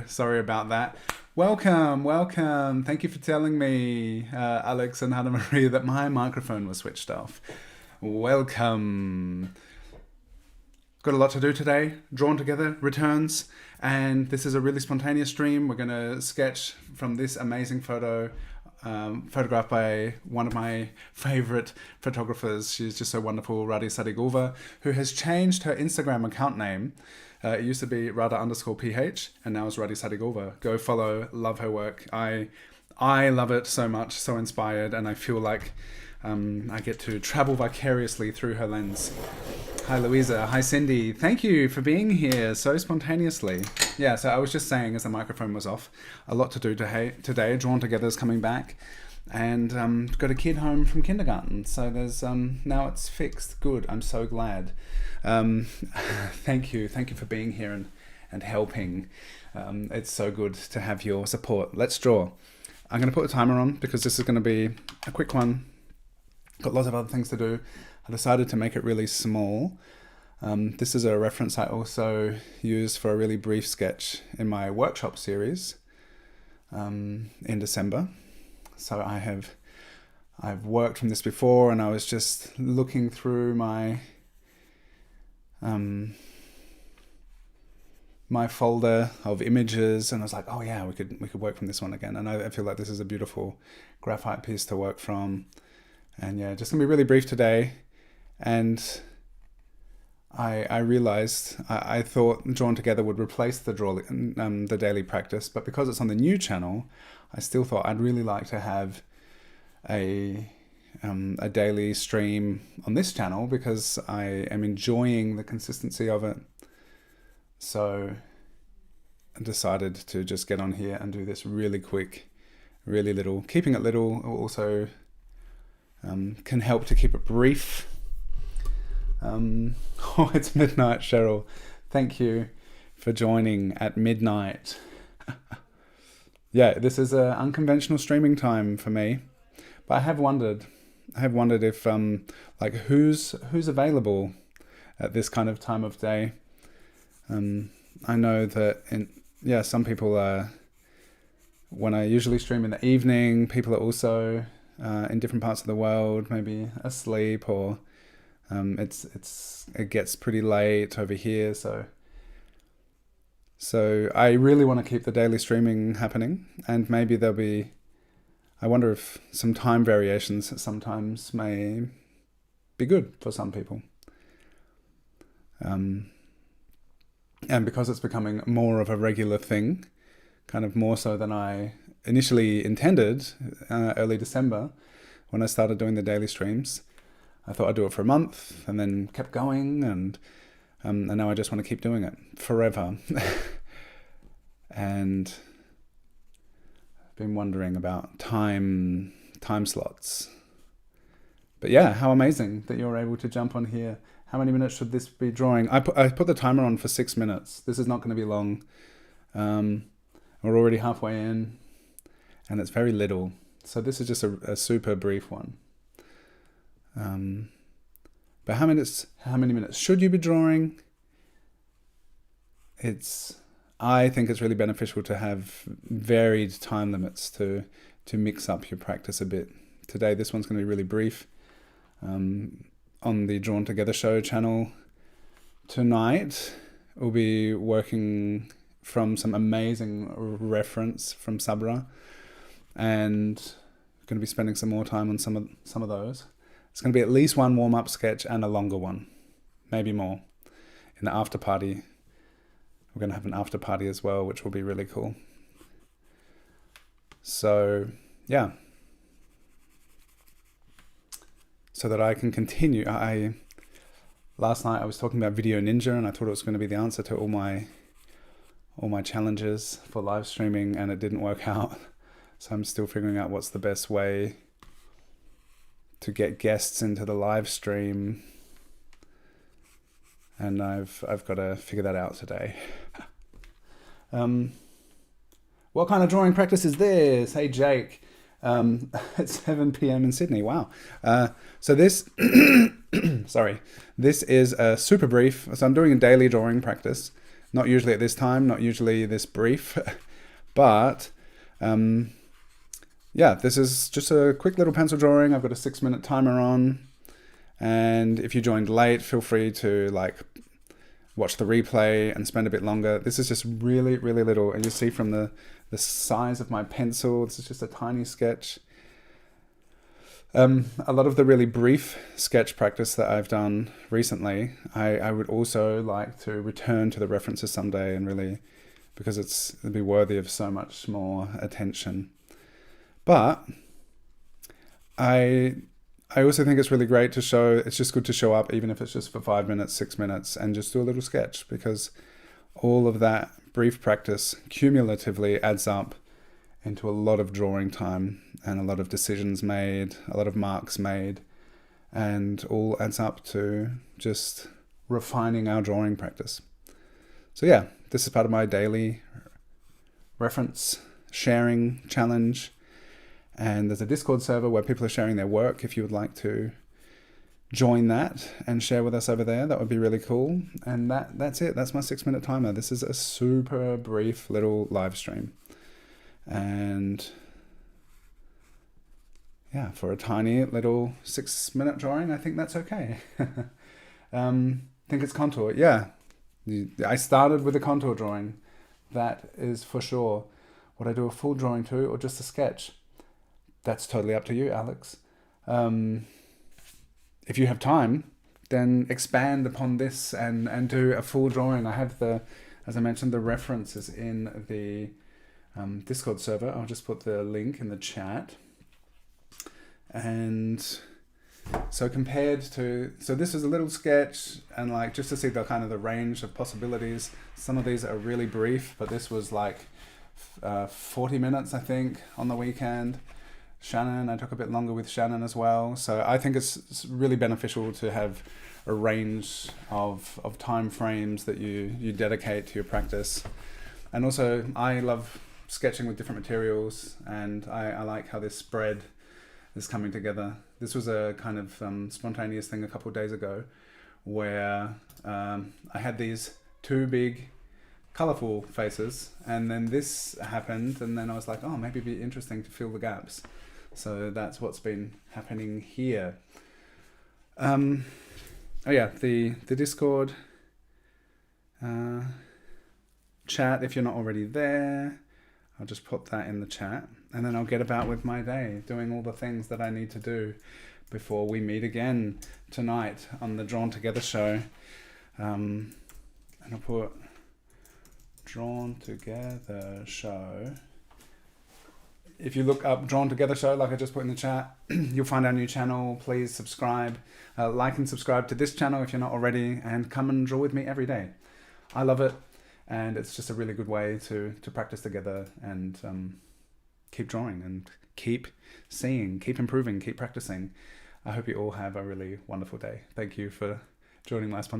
Sorry about that. Welcome. Thank you for telling me, Alex and Hannah Marie, that my microphone was switched off. Welcome. Got a lot to do today. Drawn Together returns, and this is a really spontaneous stream. We're going to sketch from this amazing photographed by one of my favorite photographers. She's just so wonderful, Rada Sadygova, who has changed her Instagram account name. It used to be Rada_PH, and now it's Rada Sadygova. Go follow, love her work. I love it so much, so inspired, and I feel like I get to travel vicariously through her lens. Hi Louisa, hi Cindy. Thank you for being here so spontaneously. Yeah, so I was just saying as the microphone was off, a lot to do today. Drawn Together is coming back, and got a kid home from kindergarten. So there's now it's fixed. Good. I'm so glad. Thank you for being here and helping. It's so good to have your support. Let's draw. I'm going to put the timer on because this is going to be a quick one. Got lots of other things to do. I decided to make it really small. This is a reference I also use for a really brief sketch in my workshop series in December. So I've worked from this before, and I was just looking through my my folder of images, and I was like, oh yeah, we could work from this one again. And I feel like this is a beautiful graphite piece to work from. And yeah, just gonna be really brief today. And I realized I thought Drawn Together would replace the daily practice, but because it's on the new channel, I still thought I'd really like to have a daily stream on this channel because I am enjoying the consistency of it. So I decided to just get on here and do this really quick, really little. Keeping it little also can help to keep it brief. Oh, it's midnight, Cheryl. Thank you for joining at midnight. Yeah, this is an unconventional streaming time for me, but I have wondered if like who's available at this kind of time of day. I know that some people are, when I usually stream in the evening, people are also in different parts of the world, maybe asleep, or it gets pretty late over here, so I really want to keep the daily streaming happening, and maybe I wonder if some time variations sometimes may be good for some people. And because it's becoming more of a regular thing, kind of more so than I initially intended early December when I started doing the daily streams, I thought I'd do it for a month and then kept going, and now I just want to keep doing it forever. And I've been wondering about time slots. But yeah, how amazing that you're able to jump on here. How many minutes should this be drawing? I put the timer on for 6 minutes. This is not going to be long. We're already halfway in, and it's very little. So this is just a super brief one. But how many minutes should you be drawing? I think it's really beneficial to have varied time limits to mix up your practice a bit. Today, this one's going to be really brief. On the Drawn Together show channel tonight, we'll be working from some amazing reference from Sara, and going to be spending some more time on some of those. It's going to be at least one warm-up sketch and a longer one, maybe more, in the after party. We're going to have an after party as well, which will be really cool. So, yeah. So that I can continue. Last night I was talking about Video Ninja, and I thought it was going to be the answer to all my challenges for live streaming, and it didn't work out. So I'm still figuring out what's the best way to get guests into the live stream, and I've got to figure that out today. What kind of drawing practice is this? Hey Jake, It's 7 p.m. in Sydney. Wow. So this, sorry, this is a super brief. So I'm doing a daily drawing practice, Not usually at this time, not usually this brief, but yeah, this is just a quick little pencil drawing. I've got a 6-minute timer on, and if you joined late, feel free to like watch the replay and spend a bit longer. This is just really, really little, and you see from the size of my pencil, this is just a tiny sketch. A lot of the really brief sketch practice that I've done recently, I would also like to return to the references someday, and really, because it'd be worthy of so much more attention. But I also think it's really great to show, it's just good to show up, even if it's just for 5 minutes, 6 minutes, and just do a little sketch, because all of that brief practice cumulatively adds up into a lot of drawing time and a lot of decisions made, a lot of marks made, and all adds up to just refining our drawing practice. So yeah, this is part of my daily reference sharing challenge, and there's a Discord server where people are sharing their work. If you would like to join that and share with us over there, that would be really cool. And that's it. That's my 6-minute timer. This is a super brief little live stream. And yeah, for a tiny little 6-minute drawing, I think that's okay. Think it's contour. Yeah, I started with a contour drawing. That is for sure. Would I do a full drawing too, or just a sketch? That's totally up to you, Alex. If you have time, then expand upon this and do a full drawing. I have as I mentioned, the references in the Discord server. I'll just put the link in the chat. And so this is a little sketch, and like just to see the kind of the range of possibilities. Some of these are really brief, but this was like 40 minutes, I think, on the weekend. Shannon, I took a bit longer with Shannon as well. So I think it's really beneficial to have a range of time frames that you dedicate to your practice. And also, I love sketching with different materials, and I like how this spread is coming together. This was a kind of spontaneous thing a couple of days ago, where I had these 2 big colorful faces, and then this happened, and then I was like, oh, maybe it'd be interesting to fill the gaps. So that's what's been happening here. Oh yeah, the Discord chat, if you're not already there, I'll just put that in the chat, and then I'll get about with my day, doing all the things that I need to do before we meet again tonight on the Drawn Together show. And I'll put Drawn Together show. If you look up Drawn Together show, like I just put in the chat, you'll find our new channel. Please subscribe, like and subscribe to this channel if you're not already, and come and draw with me every day. I love it. And it's just a really good way to practice together and keep drawing and keep seeing, keep improving, keep practicing. I hope you all have a really wonderful day. Thank you for joining my spontaneous